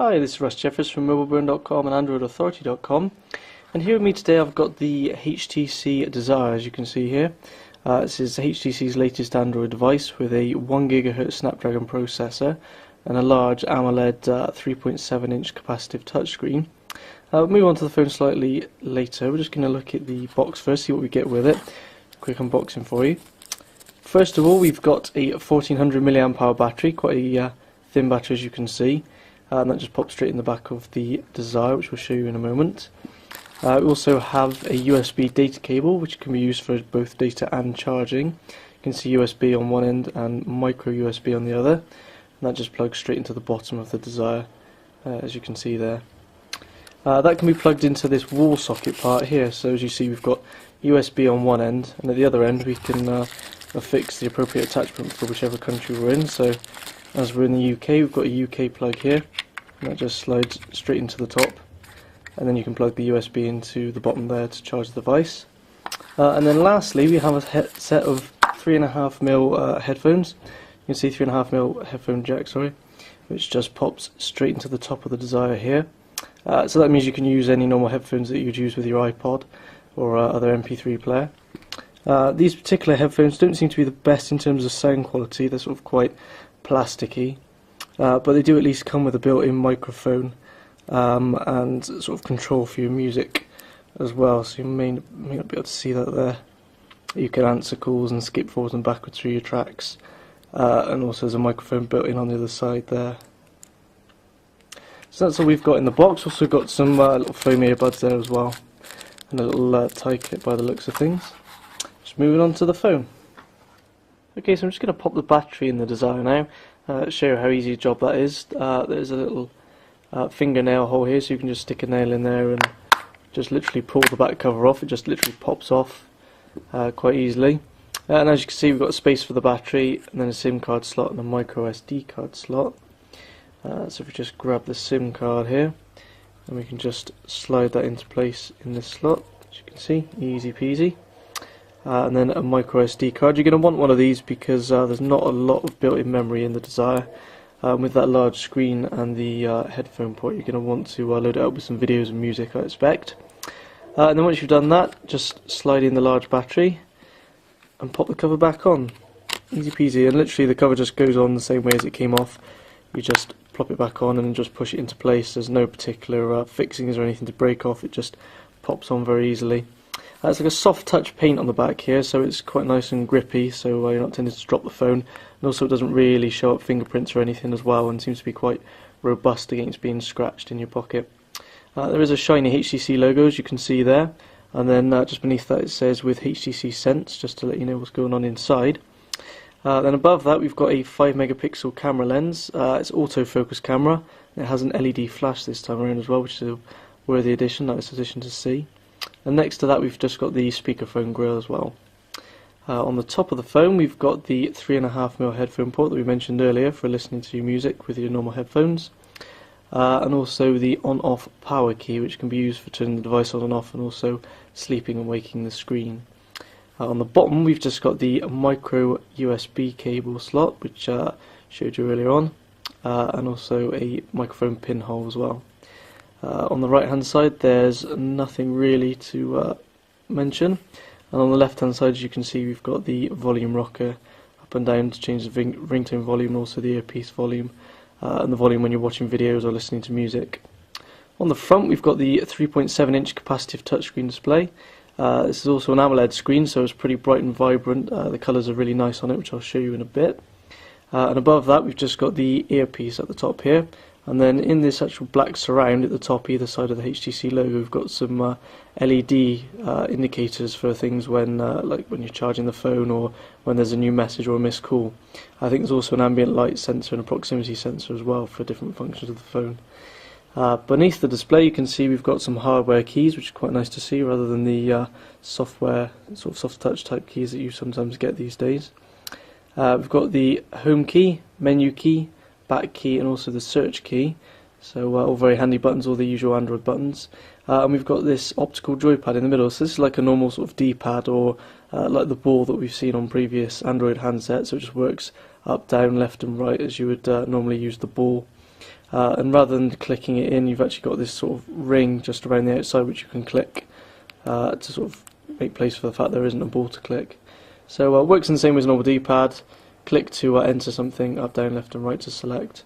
Hi, this is Russ Jeffers from mobileburn.com and androidauthority.com, and here with me today I've got the HTC Desire, as you can see here. This is HTC's latest Android device with a 1 GHz Snapdragon processor and a large AMOLED 3.7-inch capacitive touchscreen. We'll move on to the phone slightly later. We're just going to look at the box first, see what we get with it. Quick unboxing for you. First of all, we've got a 1400 mAh battery, quite a thin battery as you can see. And that just pops straight in the back of the Desire, which we'll show you in a moment. We also have a USB data cable, which can be used for both data and charging. You can see USB on one end and micro USB on the other, and that just plugs straight into the bottom of the Desire, as you can see there. That can be plugged into this wall socket part here, so as you see we've got USB on one end, and at the other end we can affix the appropriate attachment for whichever country we're in. So as we're in the UK, we've got a UK plug here, and that just slides straight into the top, and then you can plug the USB into the bottom there to charge the device. And then lastly we have a set of 3.5mm headphones. You can see 3.5mm headphone jack, which just pops straight into the top of the Desire here. So that means you can use any normal headphones that you'd use with your iPod or other MP3 player. These particular headphones don't seem to be the best in terms of sound quality. They're sort of quite plasticky, but they do at least come with a built-in microphone and sort of control for your music as well, so you may not be able to see that there. You can answer calls and skip forwards and backwards through your tracks, and also there's a microphone built in on the other side there. So that's all we've got in the box. Also got some little foam earbuds there as well, and a little tie clip by the looks of things. Just moving on to the phone. Okay, so I'm just going to pop the battery in the Desire now, show you how easy a job that is. There's a little fingernail hole here, so you can just stick a nail in there and just literally pull the back cover off. It just literally pops off quite easily. And as you can see, we've got space for the battery, and then a SIM card slot and a micro SD card slot. So if we just grab the SIM card here, and we can just slide that into place in this slot, as you can see, easy peasy. And then a micro SD card. You're going to want one of these because there's not a lot of built-in memory in the Desire. With that large screen and the headphone port, you're going to want to load it up with some videos and music, I expect. And then once you've done that, just slide in the large battery and pop the cover back on. Easy peasy, and literally the cover just goes on the same way as it came off. You just plop it back on and then just push it into place. There's no particular fixings or anything to break off, it just pops on very easily. It's like a soft touch paint on the back here, so it's quite nice and grippy, so you're not tending to drop the phone, and also it doesn't really show up fingerprints or anything as well, and seems to be quite robust against being scratched in your pocket. There is a shiny HTC logo, as you can see there, and then just beneath that it says with HTC Sense, just to let you know what's going on inside. Then above that we've got a 5 megapixel camera lens. It's autofocus camera, and it has an LED flash this time around as well, which is a worthy addition, nice addition to see. And next to that we've just got the speakerphone grill as well. On the top of the phone we've got the 3.5mm headphone port that we mentioned earlier for listening to your music with your normal headphones, and also the on-off power key, which can be used for turning the device on and off, and also sleeping and waking the screen. On the bottom we've just got the micro USB cable slot, which showed you earlier on, and also a microphone pinhole as well. On the right hand side there's nothing really to mention, and on the left hand side, as you can see, we've got the volume rocker up and down to change the ringtone volume, and also the earpiece volume, and the volume when you're watching videos or listening to music. On the front we've got the 3.7-inch capacitive touchscreen display. This is also an AMOLED screen, so it's pretty bright and vibrant. The colours are really nice on it, which I'll show you in a bit. And above that we've just got the earpiece at the top here, and then in this actual black surround at the top either side of the HTC logo we've got some LED indicators for things when like when you're charging the phone or when there's a new message or a missed call. I think there's also an ambient light sensor and a proximity sensor as well for different functions of the phone. Beneath the display you can see we've got some hardware keys, which is quite nice to see rather than the software, sort of soft touch type keys that you sometimes get these days. We've got the home key, menu key, back key, and also the search key, so all very handy buttons, all the usual Android buttons. And we've got this optical joypad in the middle, so this is like a normal sort of D-pad, or like the ball that we've seen on previous Android handsets, so it just works up, down, left and right as you would normally use the ball. and rather than clicking it in, you've actually got this sort of ring just around the outside which you can click to sort of make place for the fact there isn't a ball to click. So it works in the same way as a normal D-pad. Click to enter something, up, down, left and right to select.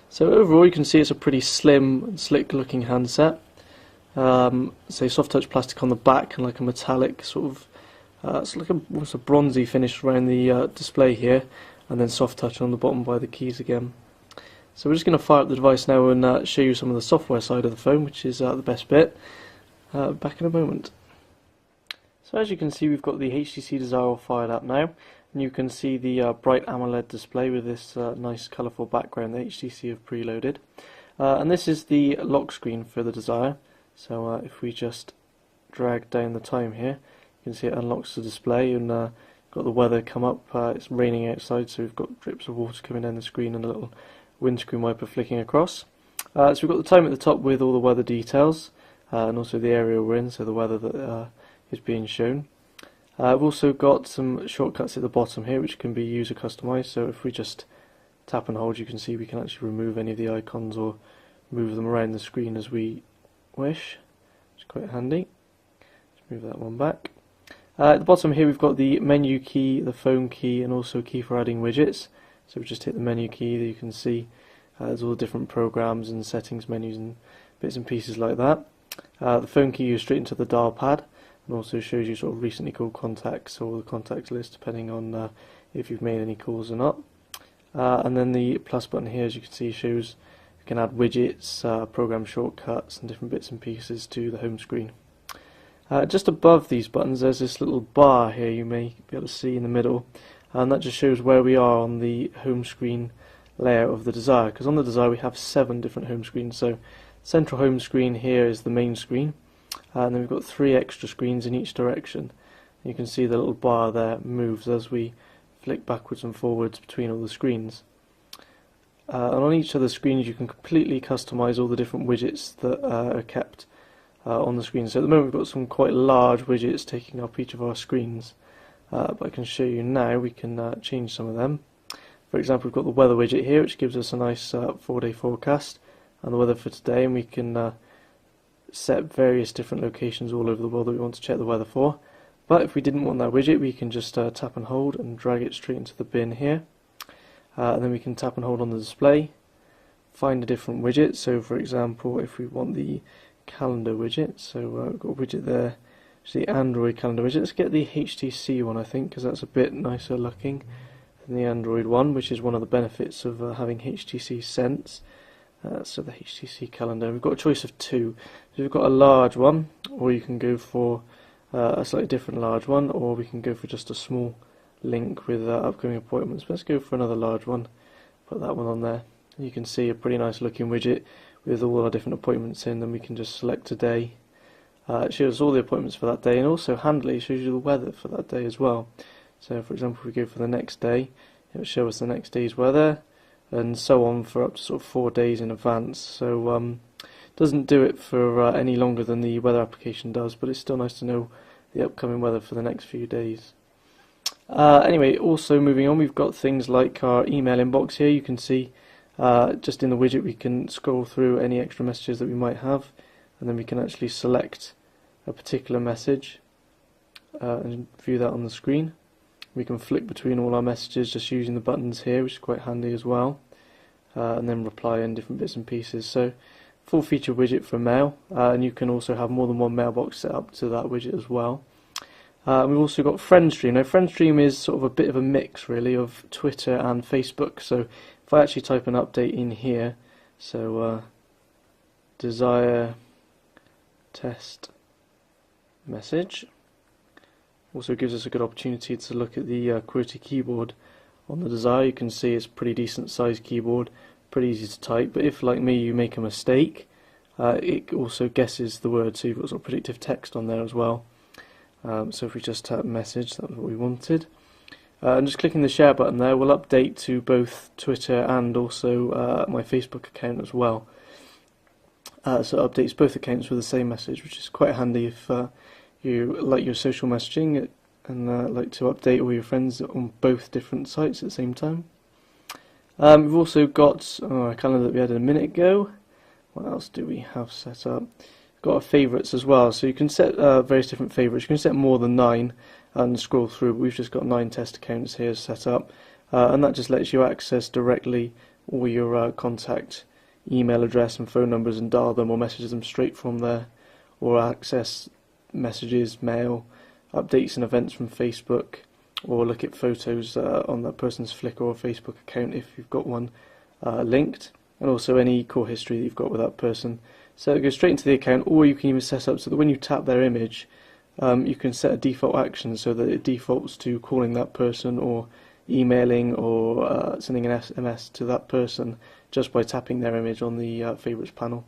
So overall you can see it's a pretty slim and slick looking handset. Say soft touch plastic on the back and like a metallic sort of, it's like almost a bronzy finish around the display here, and then soft touch on the bottom by the keys again. So we're just going to fire up the device now and show you some of the software side of the phone, which is the best bit. Back in a moment. So as you can see, we've got the HTC Desire fired up now, and you can see the bright AMOLED display with this nice colourful background that HTC have preloaded. And this is the lock screen for the Desire. So if we just drag down the time here, you can see it unlocks the display, and got the weather come up. It's raining outside, so we've got drips of water coming down the screen and a little windscreen wiper flicking across. So we've got the time at the top with all the weather details, and also the area we're in, so the weather that is being shown. We've also got some shortcuts at the bottom here which can be user customized, so if we just tap and hold, you can see we can actually remove any of the icons or move them around the screen as we wish, which is quite handy. Let's move that one back. At the bottom here we've got the menu key, the phone key, and also a key for adding widgets. So we just hit the menu key, there you can see there's all the different programs and settings menus and bits and pieces like that. The phone key goes straight into the dial pad, and also shows you sort of recently called contacts or the contacts list depending on if you've made any calls or not. And then the plus button here, as you can see, shows you can add widgets, program shortcuts and different bits and pieces to the home screen. Just above these buttons there's this little bar here you may be able to see in the middle, and that just shows where we are on the home screen layout of the Desire, because on the Desire we have 7 different home screens. So central home screen here is the main screen, and then we've got 3 extra screens in each direction. You can see the little bar there moves as we flick backwards and forwards between all the screens. And on each of the screens you can completely customize all the different widgets that are kept on the screen. So at the moment we've got some quite large widgets taking up each of our screens, but I can show you now we can change some of them. For example, we've got the weather widget here, which gives us a nice 4-day forecast and the weather for today, and we can set various different locations all over the world that we want to check the weather for. But if we didn't want that widget, we can just tap and hold and drag it straight into the bin here, and then we can tap and hold on the display, find a different widget. So for example, if we want the calendar widget, so we've got a widget there, it's the Android calendar widget. Let's get the HTC one, I think, because that's a bit nicer looking than the Android one, which is one of the benefits of having HTC Sense. So the HTC calendar, we've got a choice of 2. So we've got a large one, or you can go for a slightly different large one, or we can go for just a small link with upcoming appointments. But let's go for another large one, put that one on there. And you can see a pretty nice looking widget with all our different appointments in. Then we can just select a day. It shows all the appointments for that day, and also handily it shows you the weather for that day as well. So for example, if we go for the next day, it will show us the next day's weather, and so on for up to sort of 4 days in advance. So doesn't do it for any longer than the weather application does, but it's still nice to know the upcoming weather for the next few days. Anyway, also moving on, we've got things like our email inbox here. You can see just in the widget we can scroll through any extra messages that we might have, and then we can actually select a particular message and view that on the screen. We can flick between all our messages just using the buttons here, which is quite handy as well, and then reply in different bits and pieces. So full feature widget for mail, and you can also have more than one mailbox set up to that widget as well. We've also got FriendStream. Now FriendStream is sort of a bit of a mix really of Twitter and Facebook. So if I actually type an update in here, so Desire test message, also gives us a good opportunity to look at the QWERTY keyboard on the Desire. You can see it's a pretty decent sized keyboard, pretty easy to type, but if like me you make a mistake, it also guesses the word, so you've got sort of predictive text on there as well. So if we just tap message, that was what we wanted. And just clicking the share button there will update to both Twitter and also my Facebook account as well. So it updates both accounts with the same message, which is quite handy if you like your social messaging and like to update all your friends on both different sites at the same time. We've also got a calendar that we had a minute ago. What else do we have set up? Got our favourites as well, so you can set various different favourites. You can set more than 9 and scroll through. We've just got 9 test accounts here set up, and that just lets you access directly all your contact email address and phone numbers and dial them or message them straight from there, or access messages, mail, updates and events from Facebook, or look at photos on that person's Flickr or Facebook account if you've got one linked, and also any core history that you've got with that person. So it goes straight into the account, or you can even set up so that when you tap their image, you can set a default action so that it defaults to calling that person or emailing or sending an SMS to that person just by tapping their image on the favourites panel.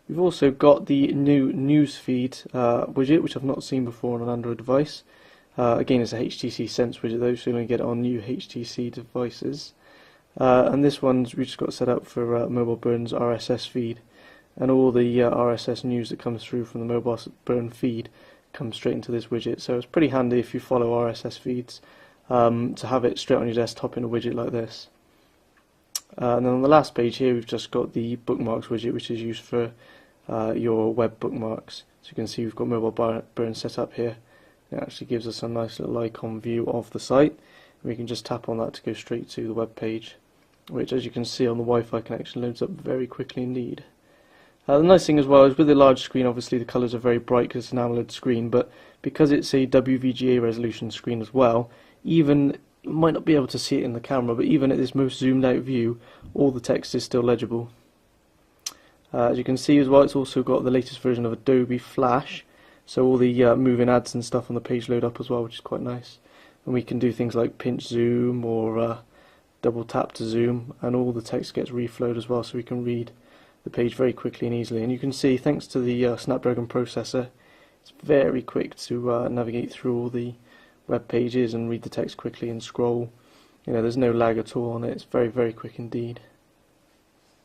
We've also got the new newsfeed widget, which I've not seen before on an Android device. Again, it's a HTC Sense widget though, so you're going to get it on new HTC devices. And this one's we just got set up for Mobile Burn's RSS feed, and all the RSS news that comes through from the Mobile Burn feed comes straight into this widget. So it's pretty handy if you follow RSS feeds to have it straight on your desktop in a widget like this. And then on the last page here, we've just got the bookmarks widget, which is used for your web bookmarks. So you can see we've got Mobile Burn set up here. It actually gives us a nice little icon view of the site. We can just tap on that to go straight to the web page, which, as you can see on the Wi-Fi connection, loads up very quickly indeed. The nice thing as well is with the large screen, obviously the colours are very bright because it's an AMOLED screen, but because it's a WVGA resolution screen as well, even you might not be able to see it in the camera, but even at this most zoomed out view, all the text is still legible. As you can see as well, it's also got the latest version of Adobe Flash, so all the moving ads and stuff on the page load up as well, which is quite nice. And we can do things like pinch zoom or double tap to zoom, and all the text gets reflowed as well, so we can read the page very quickly and easily. And you can see, thanks to the Snapdragon processor, it's very quick to navigate through all the web pages and read the text quickly and scroll. You know, there's no lag at all on it. It's very, very quick indeed.